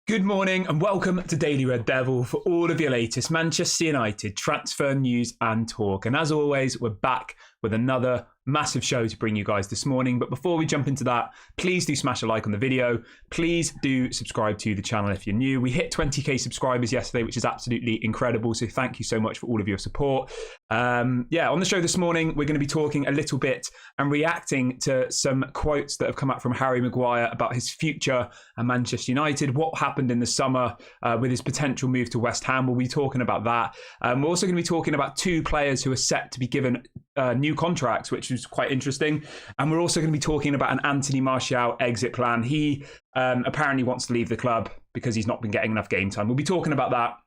Good morning and welcome to Daily Red Devil for all of your latest Manchester United transfer news and talk. And as always, we're back with another massive show to bring you guys this morning. But before we jump into that, please do smash a like on the video. Please do subscribe to the channel if you're new. We hit 20k subscribers yesterday, which is absolutely incredible. So thank you so much for all of your support. On the show this morning, we're going to be talking a little bit and reacting to some quotes that have come out from Harry Maguire about his future at Manchester United, what happened in the summer with his potential move to West Ham. We'll be talking about that. We're also going to be talking about two players who are set to be given new contracts, which is quite interesting. And we're also going to be talking about an Anthony Martial exit plan. He apparently wants to leave the club because he's not been getting enough game time. We'll be talking about that.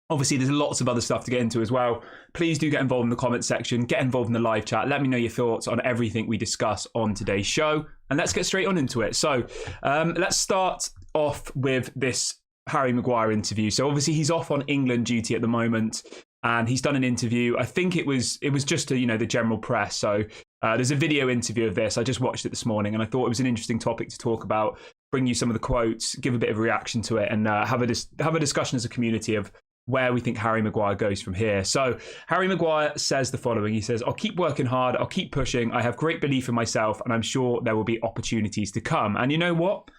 Obviously, there's lots of other stuff to get into as well. Please do get involved in the comment section, get involved in the live chat. Let me know your thoughts on everything we discuss on today's show. And let's get straight on into it. So let's start off with this Harry Maguire interview. So obviously he's off on England duty at the moment. And he's done an interview. I think it was just to, the general press. So there's a video interview of this. I just watched it this morning and I thought it was an interesting topic to talk about, bring you some of the quotes, give a bit of a reaction to it and have a discussion as a community of where we think Harry Maguire goes from here. So Harry Maguire says the following. He says, "I'll keep working hard. I'll keep pushing. I have great belief in myself and I'm sure there will be opportunities to come." And you know what?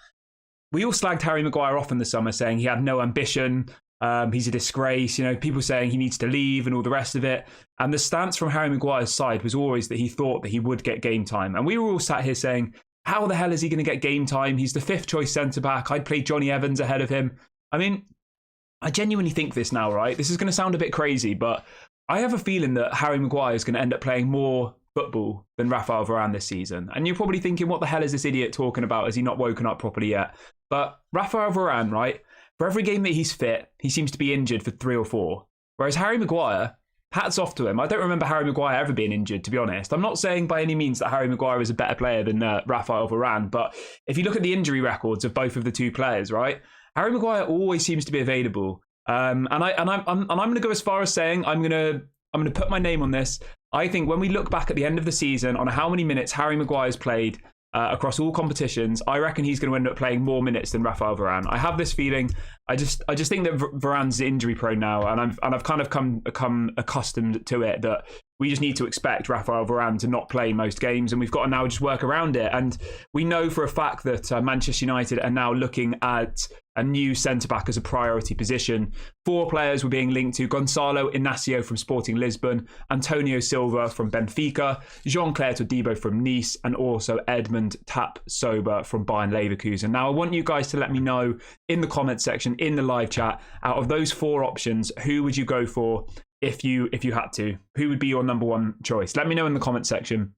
We all slagged Harry Maguire off in the summer saying he had no ambition. He's a disgrace, people saying he needs to leave and all the rest of it. And the stance from Harry Maguire's side was always that he thought that he would get game time. And we were all sat here saying, how the hell is he going to get game time? He's the fifth choice centre-back. I'd play Johnny Evans ahead of him. I mean, I genuinely think this now, right? This is going to sound a bit crazy, but I have a feeling that Harry Maguire is going to end up playing more football than Rafael Varane this season. And you're probably thinking, what the hell is this idiot talking about? Has he not woken up properly yet? But Rafael Varane, right? For every game that he's fit, he seems to be injured for 3 or 4. Whereas Harry Maguire, hats off to him. I don't remember Harry Maguire ever being injured, to be honest. I'm not saying by any means that Harry Maguire is a better player than Rafael Varane, but if you look at the injury records of both of the two players, right, Harry Maguire always seems to be available. And I'm going to go as far as saying I'm going to put my name on this. I think when we look back at the end of the season on how many minutes Harry Maguire's played across all competitions, I reckon he's going to end up playing more minutes than Rafael Varane. I have this feeling. I just think that Varane's injury prone now, and I've kind of become accustomed to it that we just need to expect Rafael Varane to not play most games, and we've got to now just work around it. And we know for a fact that Manchester United are now looking at a new centre-back as a priority position. 4 players were being linked to: Gonçalo Inácio from Sporting Lisbon, Antonio Silva from Benfica, Jean-Claire Todibo from Nice, and also Edmund Tapsoba from Bayern Leverkusen. Now, I want you guys to let me know in the comment section, in the live chat, out of those 4 options, who would you go for if you had to? Who would be your number 1 choice? Let me know in the comment section.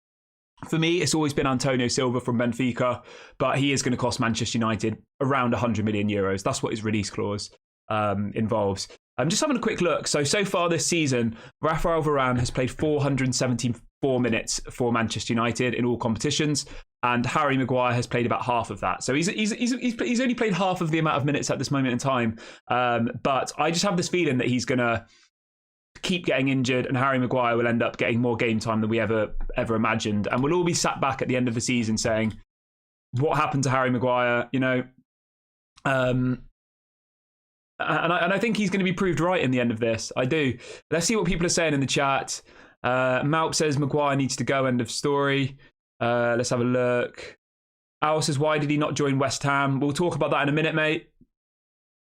For me, it's always been Antonio Silva from Benfica, but he is going to cost Manchester United around 100 million euros. That's what his release clause involves. I'm just having a quick look. So far this season, Rafael Varane has played 474 minutes for Manchester United in all competitions, and Harry Maguire has played about half of that. So he's only played half of the amount of minutes at this moment in time. But I just have this feeling that he's going to keep getting injured and Harry Maguire will end up getting more game time than we ever imagined, and we'll all be sat back at the end of the season saying, what happened to Harry Maguire? And I think he's going to be proved right in the end of this. I do. Let's see what people are saying in the chat. Malp says Maguire needs to go, end of story. Let's have a look. Al says, why did he not join West Ham? We'll talk about that in a minute, mate.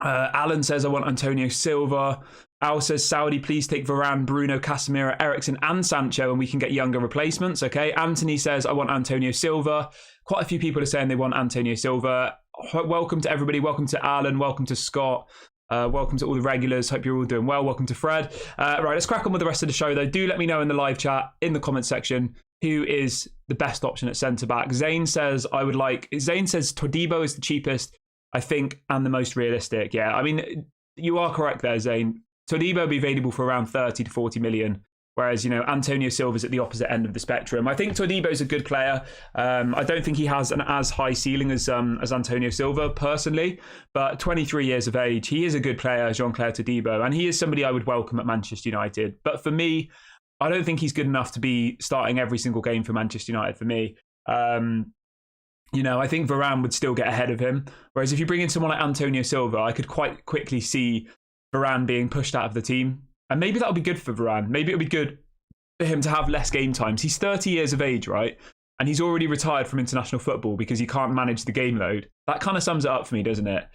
Alan says, I want Antonio Silva. Al says, Saudi, please take Varane, Bruno, Casemiro, Eriksen and Sancho and we can get younger replacements. Okay. Anthony says, I want Antonio Silva. Quite a few people are saying they want Antonio Silva. Welcome to everybody. Welcome to Alan. Welcome to Scott. Welcome to all the regulars. Hope you're all doing well. Welcome to Fred. Right, let's crack on with the rest of the show though. Do let me know in the live chat, in the comment section, who is the best option at centre-back. Zane says Todibo is the cheapest, I think, and the most realistic. Yeah, I mean, you are correct there, Zane. Todibo will be available for around 30 to 40 million. Whereas, Antonio Silva's at the opposite end of the spectrum. I think Todibo's a good player. I don't think he has an as high ceiling as Antonio Silva, personally. But 23 years of age, he is a good player, Jean-Claire Todibo. And he is somebody I would welcome at Manchester United. But for me, I don't think he's good enough to be starting every single game for Manchester United for me. I think Varane would still get ahead of him. Whereas if you bring in someone like Antonio Silva, I could quite quickly see Varane being pushed out of the team. And maybe that'll be good for Varane. Maybe it'll be good for him to have less game times. He's 30 years of age, right? And he's already retired from international football because he can't manage the game load. That kind of sums it up for me, doesn't it?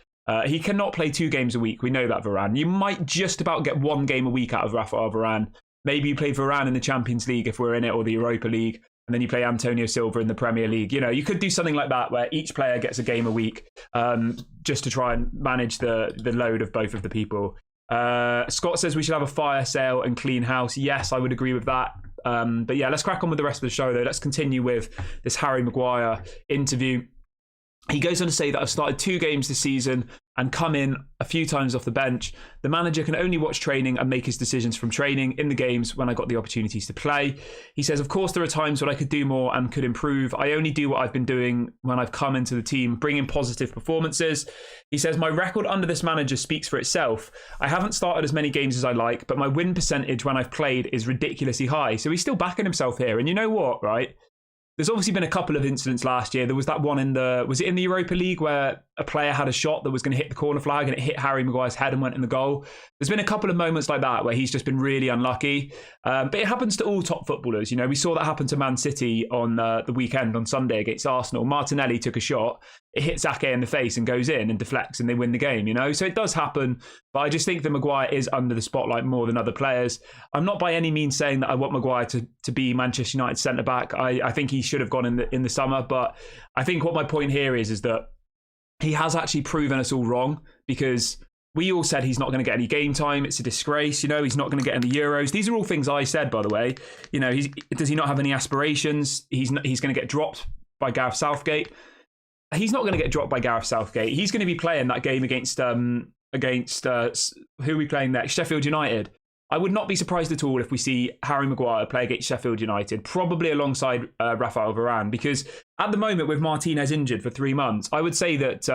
He cannot play 2 games a week. We know that, Varane. You might just about get 1 game a week out of Rafael Varane. Maybe you play Varane in the Champions League if we're in it, or the Europa League, and then you play Antonio Silva in the Premier League. You could do something like that where each player gets a game a week, just to try and manage the load of both of the people. Scott says we should have a fire sale and clean house. Yes, I would agree with that. But yeah, let's crack on with the rest of the show, though. Let's continue with this Harry Maguire interview. He goes on to say that I've started 2 games this season and come in a few times off the bench. The manager can only watch training and make his decisions from training in the games when I got the opportunities to play. He says, of course, there are times when I could do more and could improve. I only do what I've been doing when I've come into the team, bringing positive performances. He says, my record under this manager speaks for itself. I haven't started as many games as I like, but my win percentage when I've played is ridiculously high. So he's still backing himself here. And you know what, right? There's obviously been a couple of incidents last year. There was that one was it in the Europa League where a player had a shot that was going to hit the corner flag and it hit Harry Maguire's head and went in the goal. There's been a couple of moments like that where he's just been really unlucky. But it happens to all top footballers. We saw that happen to Man City on the weekend on Sunday against Arsenal. Martinelli took a shot. It hits Ake in the face and goes in and deflects and they win the game, So it does happen. But I just think that Maguire is under the spotlight more than other players. I'm not by any means saying that I want Maguire to be Manchester United centre-back. I think he should have gone in the summer. But I think what my point here is that he has actually proven us all wrong, because we all said he's not going to get any game time. It's a disgrace. He's not going to get in the Euros. These are all things I said, by the way. Does he not have any aspirations? He's going to get dropped by Gareth Southgate. He's not going to get dropped by Gareth Southgate. He's going to be playing that game against who are we playing next? Sheffield United. I would not be surprised at all if we see Harry Maguire play against Sheffield United, probably alongside Rafael Varane, because at the moment with Martinez injured for 3 months, I would say that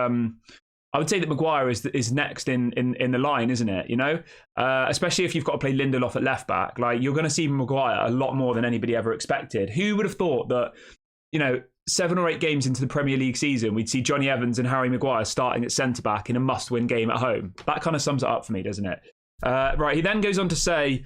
Maguire is next in the line, isn't it? Especially if you've got to play Lindelof at left back, like you're going to see Maguire a lot more than anybody ever expected. Who would have thought that 7 or 8 games into the Premier League season, we'd see Johnny Evans and Harry Maguire starting at centre-back in a must-win game at home? That kind of sums it up for me, doesn't it? Right, he then goes on to say,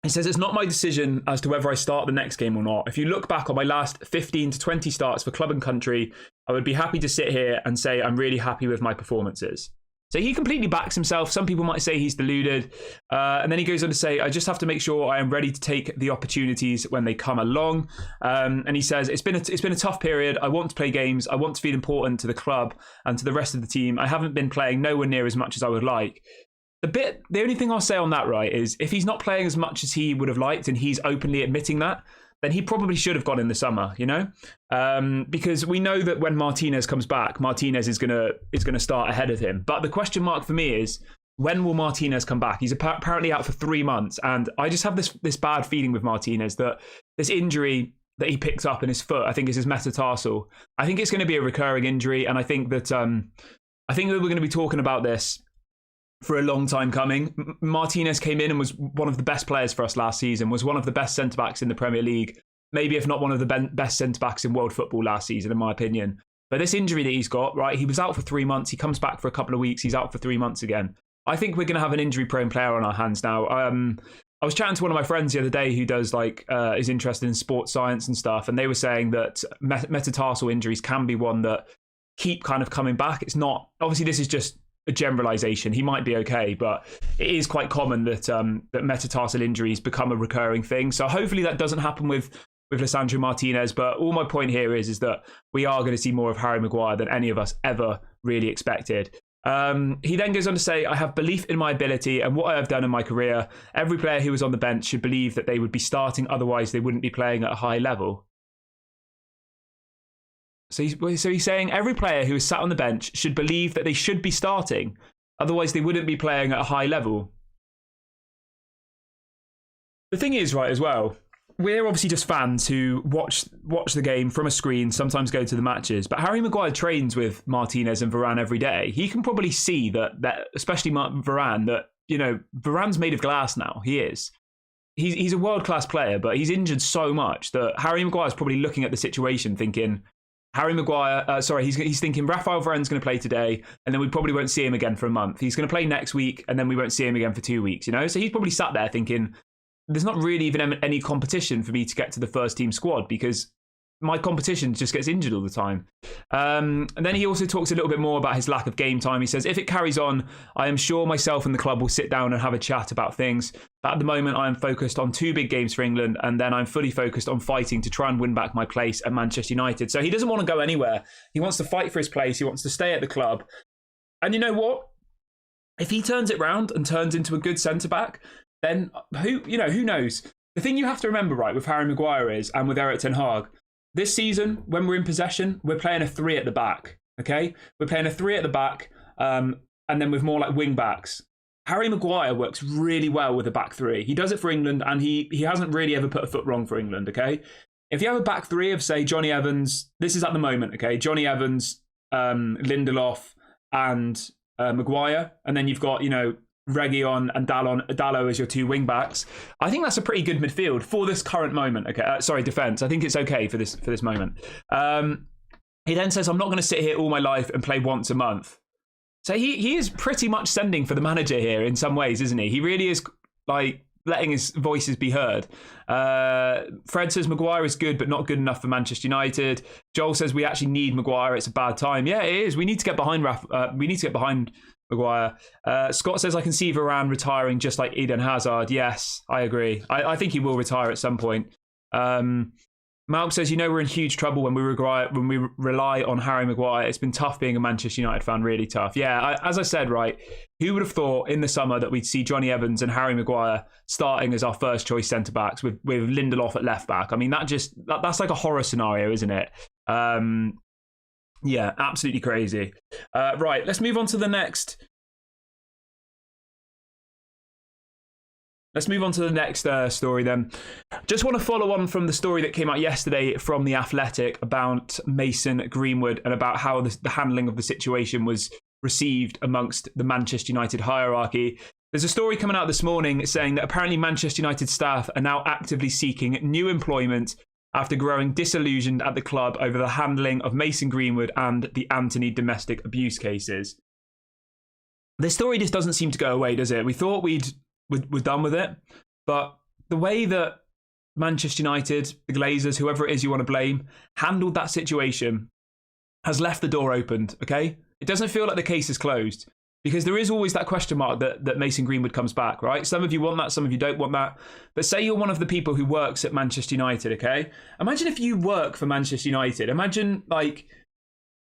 he says, it's not my decision as to whether I start the next game or not. If you look back on my last 15 to 20 starts for club and country, I would be happy to sit here and say I'm really happy with my performances. So he completely backs himself. Some people might say he's deluded. And then he goes on to say, I just have to make sure I am ready to take the opportunities when they come along. And he says, it's been a tough period. I want to play games. I want to feel important to the club and to the rest of the team. I haven't been playing nowhere near as much as I would like. The only thing I'll say on that, right, is if he's not playing as much as he would have liked and he's openly admitting that, then he probably should have gone in the summer, because we know that when Martinez comes back, Martinez is gonna start ahead of him. But the question mark for me is, when will Martinez come back? He's apparently out for 3 months, and I just have this bad feeling with Martinez that this injury that he picks up in his foot, I think is his metatarsal. I think it's going to be a recurring injury, and I think that we're going to be talking about this for a long time coming. Martinez came in and was one of the best players for us last season, was one of the best centre-backs in the Premier League, maybe if not one of the best centre-backs in world football last season, in my opinion. But this injury that he's got, right, he was out for 3 months, he comes back for a couple of weeks, he's out for 3 months again. I think we're going to have an injury-prone player on our hands now. I was chatting to one of my friends the other day who does is interested in sports science and stuff, and they were saying that metatarsal injuries can be one that keep kind of coming back. It's not, obviously this is just a generalization. He might be okay, but it is quite common that that metatarsal injuries become a recurring thing. So hopefully that doesn't happen with Lisandro Martinez. But all my point here is that we are going to see more of Harry Maguire than any of us ever really expected. He then goes on to say, I have belief in my ability and what I have done in my career. Every player who was on the bench should believe that they would be starting, otherwise they wouldn't be playing at a high level. So he's saying every player who is sat on the bench should believe that they should be starting, otherwise they wouldn't be playing at a high level. The thing is, right, as well, we're obviously just fans who watch the game from a screen, sometimes go to the matches, but Harry Maguire trains with Martinez and Varane every day. He can probably see that especially Varane, that, Varane's made of glass now. He is. He's a world-class player, but he's injured so much that Harry Maguire's probably looking at the situation thinking, Harry Maguire, he's thinking Raphael Varane's going to play today, and then we probably won't see him again for a month. He's going to play next week, and then we won't see him again for 2 weeks, you know? So he's probably sat there thinking, there's not really even any competition for me to get to the first team squad because my competition just gets injured all the time. And then he also talks a little bit more about his lack of game time. He says, if it carries on, I am sure myself and the club will sit down and have a chat about things. But at the moment, I am focused on 2 big games for England, and then I'm fully focused on fighting to try and win back my place at Manchester United. So he doesn't want to go anywhere. He wants to fight for his place. He wants to stay at the club. And you know what? If he turns it round and turns into a good centre-back, then who knows? The thing you have to remember, right, with Harry Maguire is, and with Erik ten Hag, this season, when we're in possession, we're playing a 3 at the back, okay? We're playing a 3 at the back, and then with more like wing backs. Harry Maguire works really well with a back 3. He does it for England, and he hasn't really ever put a foot wrong for England, okay? If you have a back 3 of, say, Johnny Evans, this is at the moment, okay? Johnny Evans, Lindelof, and Maguire, and then you've got, Reguilon and Dalot as your 2 wing backs. I think that's a pretty good midfield for this current moment. Okay, defense. I think it's okay for this moment. He then says, "I'm not going to sit here all my life and play once a month." So he is pretty much sending for the manager here in some ways, isn't he? He really is like letting his voices be heard. Fred says Maguire is good, but not good enough for Manchester United. Joel says we actually need Maguire. It's a bad time. Yeah, it is. We need to get behind Maguire. Scott says, I can see Varane retiring just like Eden Hazard. Yes, I agree. I think he will retire at some point. Malk says, we're in huge trouble when we rely on Harry Maguire. It's been tough being a Manchester United fan, really tough. Yeah, as I said, right, who would have thought in the summer that we'd see Johnny Evans and Harry Maguire starting as our first choice centre-backs with Lindelof at left-back? I mean, that's like a horror scenario, isn't it? Yeah, absolutely crazy. Right, let's move on to the next. Let's move on to the next story then. Just want to follow on from the story that came out yesterday from The Athletic about Mason Greenwood and about how the handling of the situation was received amongst the Manchester United hierarchy. There's a story coming out this morning saying that apparently Manchester United staff are now actively seeking new employment after growing disillusioned at the club over the handling of Mason Greenwood and the Anthony domestic abuse cases. This story just doesn't seem to go away, does it? We thought we're done with it, but the way that Manchester United, the Glazers, whoever it is you want to blame, handled that situation has left the door opened, okay? It doesn't feel like the case is closed. Because there is always that question mark that Mason Greenwood comes back, right? Some of you want that, some of you don't want that. But say you're one of the people who works at Manchester United, okay? Imagine if you work for Manchester United. Imagine, like,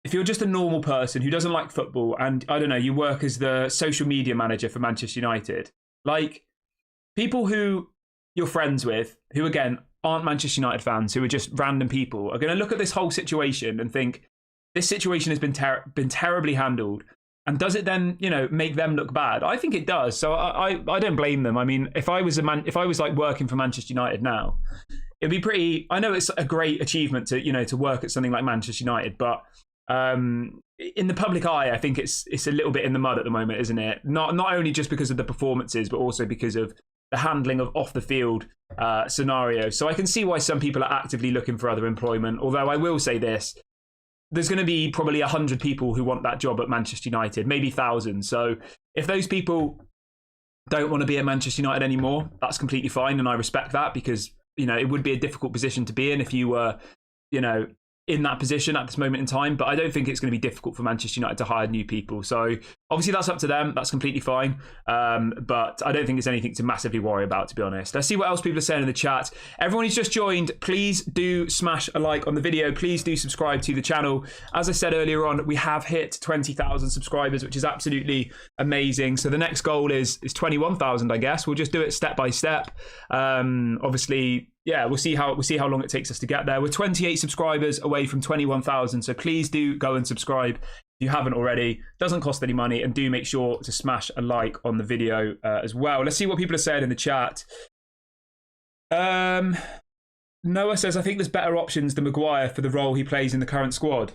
if you're just a normal person who doesn't like football and, I don't know, you work as the social media manager for Manchester United. Like, people who you're friends with, who, again, aren't Manchester United fans, who are just random people, are going to look at this whole situation and think, this situation has been terribly handled. And does it then, make them look bad? I think it does. So I don't blame them. I mean, if I was like working for Manchester United now, it'd be pretty. I know it's a great achievement to work at something like Manchester United, but in the public eye, I think it's a little bit in the mud at the moment, isn't it? Not only just because of the performances, but also because of the handling of off the field scenarios. So I can see why some people are actively looking for other employment. Although I will say this. There's going to be probably 100 people who want that job at Manchester United, maybe 1,000. So if those people don't want to be at Manchester United anymore, that's completely fine. And I respect that because, it would be a difficult position to be in if you were, in that position at this moment in time. But I don't think it's going to be difficult for Manchester United to hire new people. So obviously that's up to them. That's completely fine. But I don't think it's anything to massively worry about, to be honest. Let's see what else people are saying in the chat. Everyone who's just joined, please do smash a like on the video. Please do subscribe to the channel. As I said earlier on, we have hit 20,000 subscribers, which is absolutely amazing. So the next goal is 21,000, I guess. We'll just do it step by step. Obviously, yeah, we'll see how long it takes us to get there. We're 28 subscribers away from 21,000, so please do go and subscribe if you haven't already. Doesn't cost any money, and do make sure to smash a like on the video as well. Let's see what people are saying in the chat. Noah says, I think there's better options than Maguire for the role he plays in the current squad.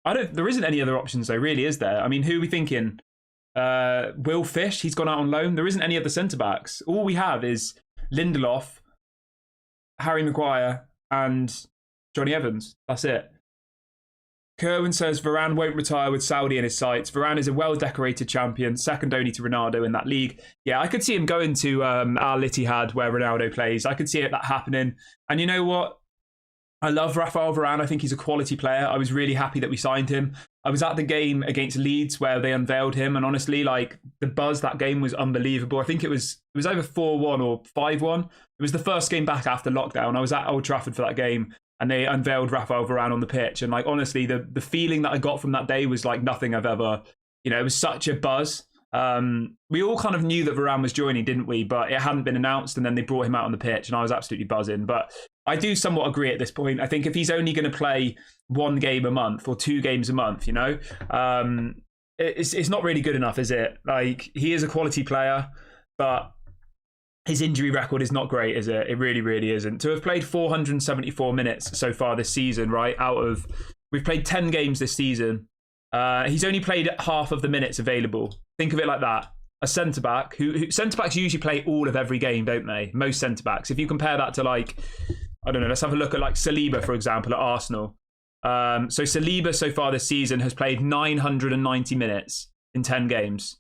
There isn't any other options though, really, is there? I mean, who are we thinking? Will Fish, he's gone out on loan. There isn't any other centre-backs. All we have is Lindelof, Harry Maguire and Johnny Evans. That's it. Kerwin says Varane won't retire with Saudi in his sights. Varane is a well-decorated champion, second only to Ronaldo in that league. Yeah, I could see him going to Al Ittihad where Ronaldo plays. I could see that happening. And you know what? I love Rafael Varane. I think he's a quality player. I was really happy that we signed him. I was at the game against Leeds where they unveiled him, and honestly, like the buzz that game was unbelievable. I think it was over 4-1 or 5-1. It was the first game back after lockdown. I was at Old Trafford for that game, and they unveiled Rafael Varane on the pitch. And like honestly, the feeling that I got from that day was like nothing I've ever. It was such a buzz. We all kind of knew that Varane was joining, didn't we? But it hadn't been announced, and then they brought him out on the pitch, and I was absolutely buzzing. But I do somewhat agree at this point. I think if he's only going to play 1 game a month or 2 games a month, it's not really good enough, is it? Like, he is a quality player, but his injury record is not great, is it? It really, really isn't. To have played 474 minutes so far this season, right? We've played 10 games this season. He's only played half of the minutes available. Think of it like that. A centre-back, who centre-backs usually play all of every game, don't they? Most centre-backs. If you compare that to like, I don't know, let's have a look at like Saliba, for example, at Arsenal. So Saliba so far this season has played 990 minutes in 10 games.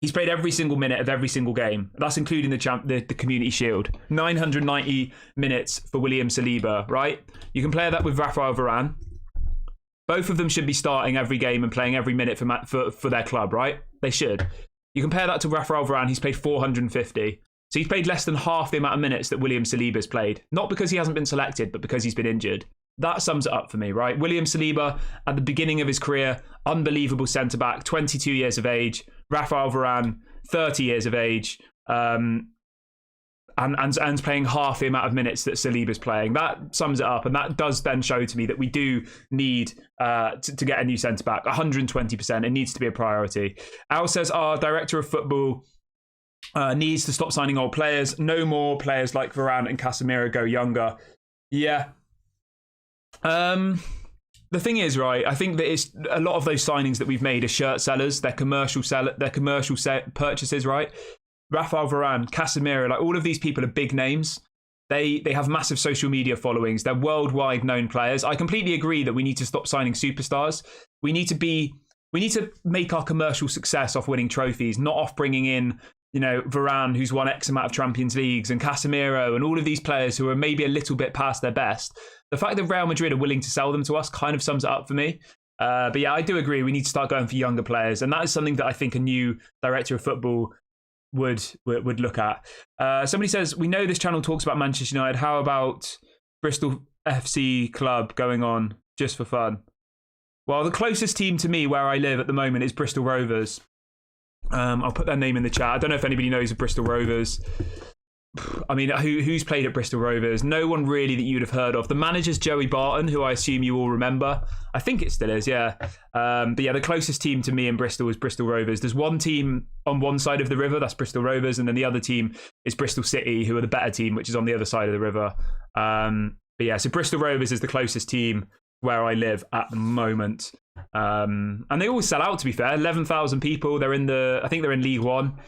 He's played every single minute of every single game. That's including the Community Shield. 990 minutes for William Saliba, right? You compare that with Rafael Varane. Both of them should be starting every game and playing every minute for their club, right? They should. You compare that to Rafael Varane, he's played 450. So he's played less than half the amount of minutes that William Saliba's played. Not because he hasn't been selected, but because he's been injured. That sums it up for me, right? William Saliba, at the beginning of his career, unbelievable centre-back, 22 years of age. Rafael Varane, 30 years of age. And playing half the amount of minutes that Saliba's playing. That sums it up, and that does then show to me that we do need to get a new centre-back. 120%. It needs to be a priority. Al says our director of football needs to stop signing old players. No more players like Varane and Casemiro go younger. Yeah. The thing is, right, I think that it's a lot of those signings that we've made are shirt sellers. They're commercial purchases, right? Rafael Varane, Casemiro, like all of these people are big names. They have massive social media followings. They're worldwide known players. I completely agree that we need to stop signing superstars. We need to make our commercial success off winning trophies, not off bringing in, Varane, who's won X amount of Champions Leagues, and Casemiro, and all of these players who are maybe a little bit past their best. The fact that Real Madrid are willing to sell them to us kind of sums it up for me. But yeah, I do agree. We need to start going for younger players, and that is something that I think a new director of football would look at. Somebody says, we know this channel talks about Manchester United. How about Bristol FC Club going on just for fun? Well, the closest team to me where I live at the moment is Bristol Rovers. I'll put their name in the chat. I don't know if anybody knows of Bristol Rovers. I mean, who's played at Bristol Rovers? No one really that you'd have heard of. The manager's Joey Barton, who I assume you all remember. I think it still is, yeah. But yeah, the closest team to me in Bristol is Bristol Rovers. There's one team on one side of the river, that's Bristol Rovers, and then the other team is Bristol City, who are the better team, which is on the other side of the river. But yeah, so Bristol Rovers is the closest team where I live at the moment. And they always sell out, to be fair. 11,000 people. I think they're in League One.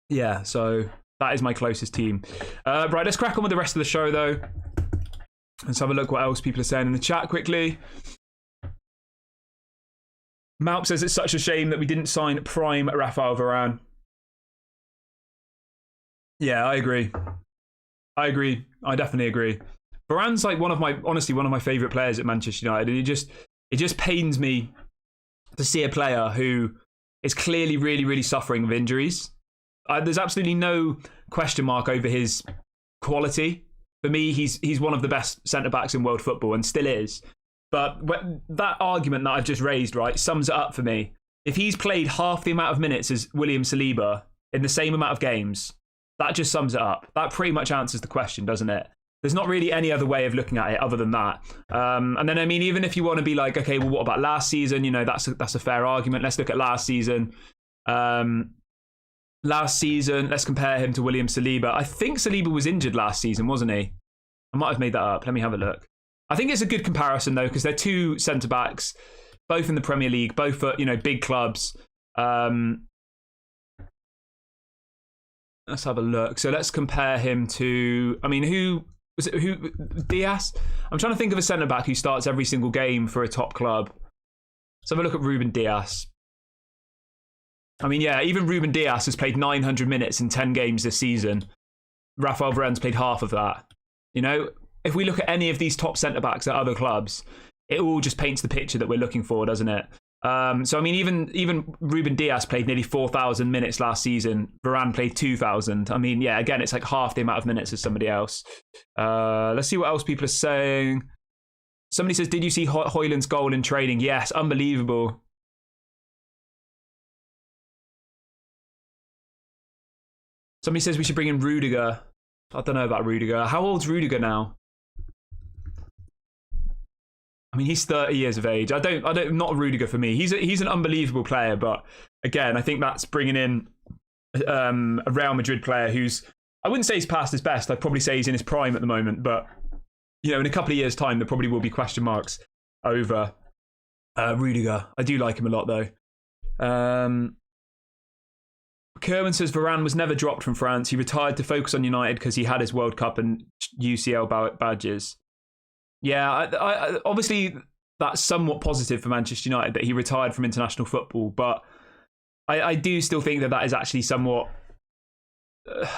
Yeah, so that is my closest team. Right, let's crack on with the rest of the show, though. Let's have a look what else people are saying in the chat quickly. Malp says it's such a shame that we didn't sign prime Rafael Varane. Yeah, I agree. I definitely agree. Varane's like one of my favourite players at Manchester United. And it just pains me to see a player who is clearly really, really suffering with injuries. There's absolutely no question mark over his quality. For me, he's one of the best centre-backs in world football and still is. But that argument that I've just raised, right, sums it up for me. If he's played half the amount of minutes as William Saliba in the same amount of games, that just sums it up. That pretty much answers the question, doesn't it? There's not really any other way of looking at it other than that. And then, I mean, even if you want to be like, okay, well, what about last season? That's a fair argument. Let's look at last season. Last season, let's compare him to William Saliba. I think Saliba was injured last season, wasn't he? I might have made that up. Let me have a look. I think it's a good comparison, though, because they're two centre-backs, both in the Premier League, both at, big clubs. Let's have a look. So let's compare him to, I mean, who Was it who? Diaz? I'm trying to think of a centre back who starts every single game for a top club. Let's have a look at Ruben Diaz. I mean, yeah, even Ruben Diaz has played 900 minutes in 10 games this season. Rafael Varane's played half of that. You know, if we look at any of these top centre-backs at other clubs, it all just paints the picture that we're looking for, doesn't it? So, I mean, even Ruben Diaz played nearly 4,000 minutes last season. Varane played 2,000. I mean, yeah, again, it's like half the amount of minutes as somebody else. Let's see what else people are saying. Somebody says, did you see Højlund's goal in training? Yes, unbelievable. Somebody says we should bring in Rudiger. I don't know about Rudiger. How old's Rudiger now? I mean, he's 30 years of age. Not Rudiger for me. He's an unbelievable player, but again, I think that's bringing in a Real Madrid player who's, I wouldn't say he's past his best. I'd probably say he's in his prime at the moment, but you know, in a couple of years' time, there probably will be question marks over Rudiger. I do like him a lot, though. Kerwin says Varane was never dropped from France. He retired to focus on United because he had his World Cup and UCL badges. Yeah, I obviously that's somewhat positive for Manchester United that he retired from international football, but I do still think that is actually somewhat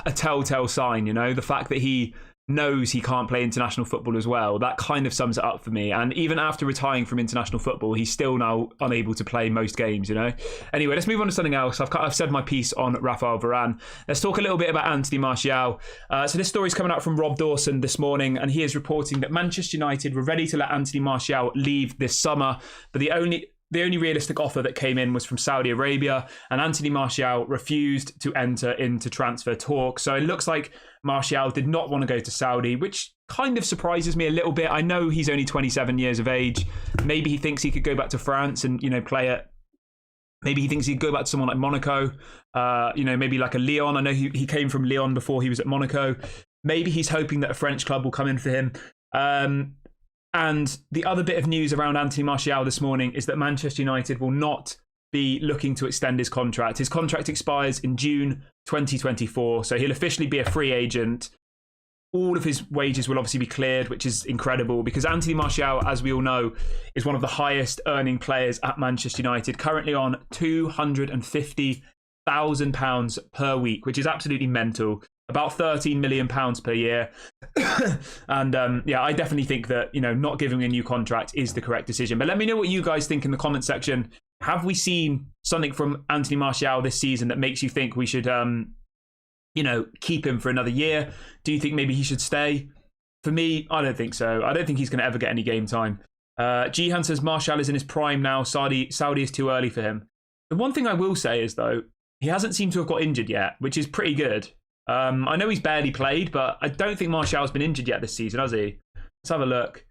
a telltale sign, you know, the fact that he knows he can't play international football as well. That kind of sums it up for me. And even after retiring from international football, he's still now unable to play most games, you know. Anyway, let's move on to something else. I've said my piece on Rafael Varane. Let's talk a little bit about Anthony Martial. So this story's coming out from Rob Dawson this morning, and he is reporting that Manchester United were ready to let Anthony Martial leave this summer, but the only realistic offer that came in was from Saudi Arabia, and Anthony Martial refused to enter into transfer talk. So it looks like Martial did not want to go to Saudi, which kind of surprises me a little bit. I know he's only 27 years of age. Maybe he thinks he could go back to France and, you know, play it. Maybe he thinks he'd go back to someone like Monaco, you know, maybe like a Lyon. I know he came from Lyon before he was at Monaco. Maybe he's hoping that a French club will come in for him. And the other bit of news around Anthony Martial this morning is that Manchester United will not be looking to extend his contract. His contract expires in June 2024, so he'll officially be a free agent. All of his wages will obviously be cleared, which is incredible because Anthony Martial, as we all know, is one of the highest earning players at Manchester United, currently on £250,000 per week, which is absolutely mental. About £13 million per year. And yeah, I definitely think that, you know, not giving him a new contract is the correct decision. But let me know what you guys think in the comment section. Have we seen something from Anthony Martial this season that makes you think we should, you know, keep him for another year? Do you think maybe he should stay? For me, I don't think so. I don't think he's going to ever get any game time. Jihan says Martial is in his prime now. Saudi is too early for him. The one thing I will say is, though, he hasn't seemed to have got injured yet, which is pretty good. I know he's barely played, but I don't think Martial's been injured yet this season, has he? Let's have a look.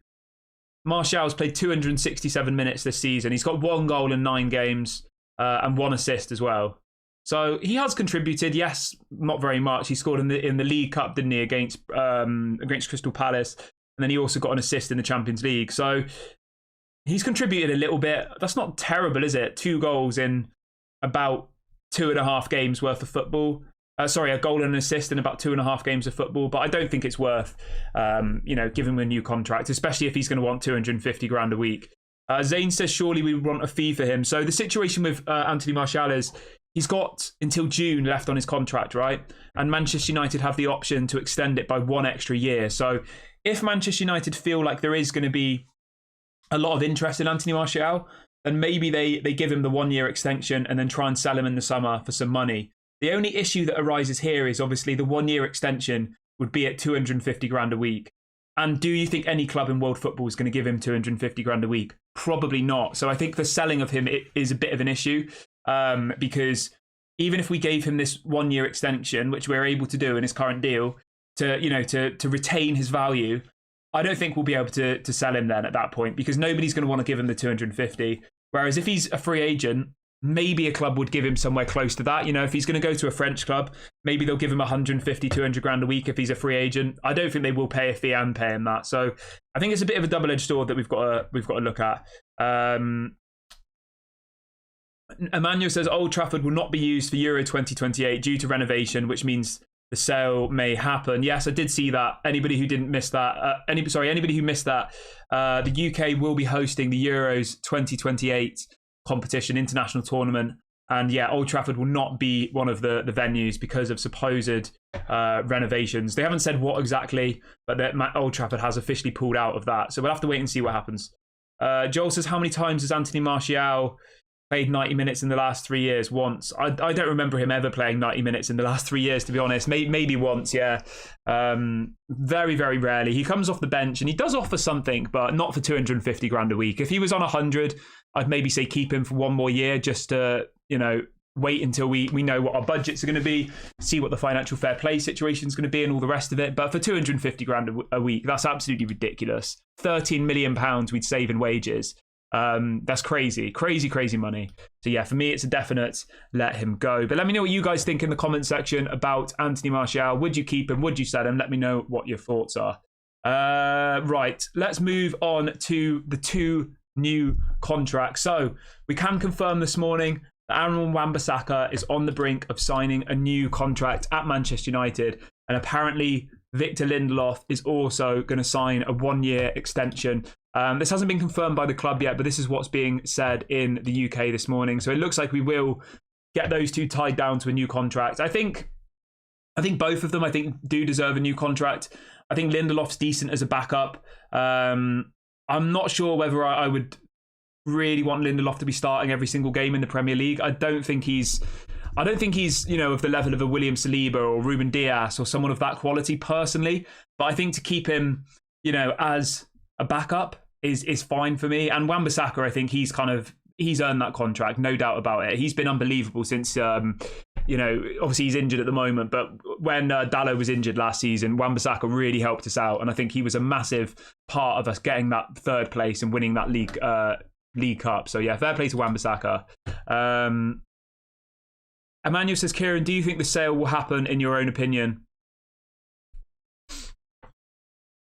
Martial's played 267 minutes this season. He's got 1 goal in 9 games and 1 assist as well. So he has contributed, yes, not very much. He scored in the League Cup, didn't he, against Crystal Palace, and then he also got an assist in the Champions League. So he's contributed a little bit. That's not terrible, is it? 2 goals in about 2.5 games worth of football. A goal and an assist in about 2.5 games of football, but I don't think it's worth, you know, giving him a new contract, especially if he's going to want 250 grand a week. Zane says, surely we would want a fee for him. So the situation with Anthony Martial is he's got until June left on his contract, right? And Manchester United have the option to extend it by 1 extra year. So if Manchester United feel like there is going to be a lot of interest in Anthony Martial, then maybe they give him the 1 year extension and then try and sell him in the summer for some money. The only issue that arises here is obviously the 1 year extension would be at 250 grand a week. And do you think any club in world football is going to give him 250 grand a week? Probably not. So I think the selling of him is a bit of an issue because even if we gave him this 1 year extension, which we're able to do in his current deal, to retain his value, I don't think we'll be able to sell him then at that point because nobody's going to want to give him the 250. Whereas if he's a free agent, maybe a club would give him somewhere close to that. You know, if he's going to go to a French club, maybe they'll give him 150, 200 grand a week if he's a free agent. I don't think they will pay a fee and pay him that. So I think it's a bit of a double-edged sword that we've got to look at. Emmanuel says Old Trafford will not be used for Euro 2028 due to renovation, which means the sale may happen. Yes, I did see that. Anybody who didn't miss that, anybody who missed that, the UK will be hosting the Euros 2028 competition, international tournament. And yeah, Old Trafford will not be one of the venues because of supposed renovations. They haven't said what exactly, but Old Trafford has officially pulled out of that. So we'll have to wait and see what happens. Joel says, how many times has Anthony Martial played 90 minutes in the last 3 years? Once. I don't remember him ever playing 90 minutes in the last 3 years, to be honest. Maybe once, yeah. Very, very rarely. He comes off the bench and he does offer something, but not for 250 grand a week. If he was on 100, I'd maybe say keep him for one more year just to, wait until we know what our budgets are going to be, see what the financial fair play situation is going to be and all the rest of it. But for 250 grand a week, that's absolutely ridiculous. 13 million pounds we'd save in wages. That's crazy money. So yeah, for me, it's a definite let him go. But let me know what you guys think in the comment section about Anthony Martial. Would you keep him? Would you sell him? Let me know what your thoughts are. Right, let's move on to the 2 new contracts. So we can confirm this morning that Aaron Wan-Bissaka is on the brink of signing a new contract at Manchester United, and apparently Victor Lindelof is also going to sign a 1-year extension. This hasn't been confirmed by the club yet, but this is what's being said in the UK this morning. So it looks like we will get those 2 tied down to a new contract. I think both of them, do deserve a new contract. I think Lindelof's decent as a backup. I'm not sure whether I would really want Lindelof to be starting every single game in the Premier League. I don't think he's of the level of a William Saliba or Ruben Dias or someone of that quality personally. But I think to keep him, as a backup is fine for me. And Wan-Bissaka, I think he's earned that contract, no doubt about it. He's been unbelievable since, obviously he's injured at the moment, but when Dalot was injured last season, Wan-Bissaka really helped us out. And I think he was a massive part of us getting that 3rd place and winning that League Cup. So yeah, fair play to Wan-Bissaka. Emmanuel says, Kieran, do you think the sale will happen in your own opinion?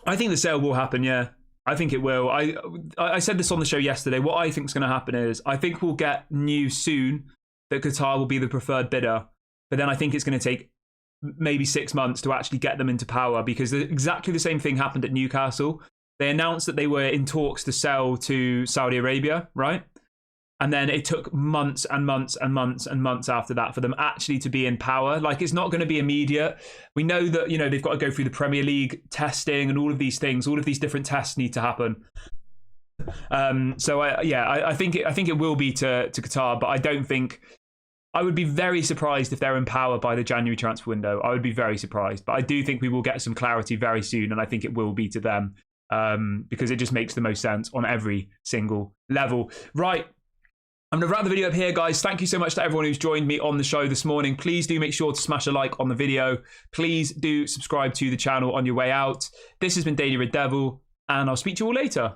I think the sale will happen, yeah. I think it will. I said this on the show yesterday. What I think is going to happen is I think we'll get news soon that Qatar will be the preferred bidder. But then I think it's going to take maybe 6 months to actually get them into power, because exactly the same thing happened at Newcastle. They announced that they were in talks to sell to Saudi Arabia, right? And then it took months and months and months and months after that for them actually to be in power. Like, it's not going to be immediate. We know that, they've got to go through the Premier League testing and all of these things. All of these different tests need to happen. I think it will be to Qatar, but I don't think... I would be very surprised if they're in power by the January transfer window. I would be very surprised. But I do think we will get some clarity very soon, and I think it will be to them because it just makes the most sense on every single level. Right. I'm going to wrap the video up here, guys. Thank you so much to everyone who's joined me on the show this morning. Please do make sure to smash a like on the video. Please do subscribe to the channel on your way out. This has been Daily Red Devil, and I'll speak to you all later.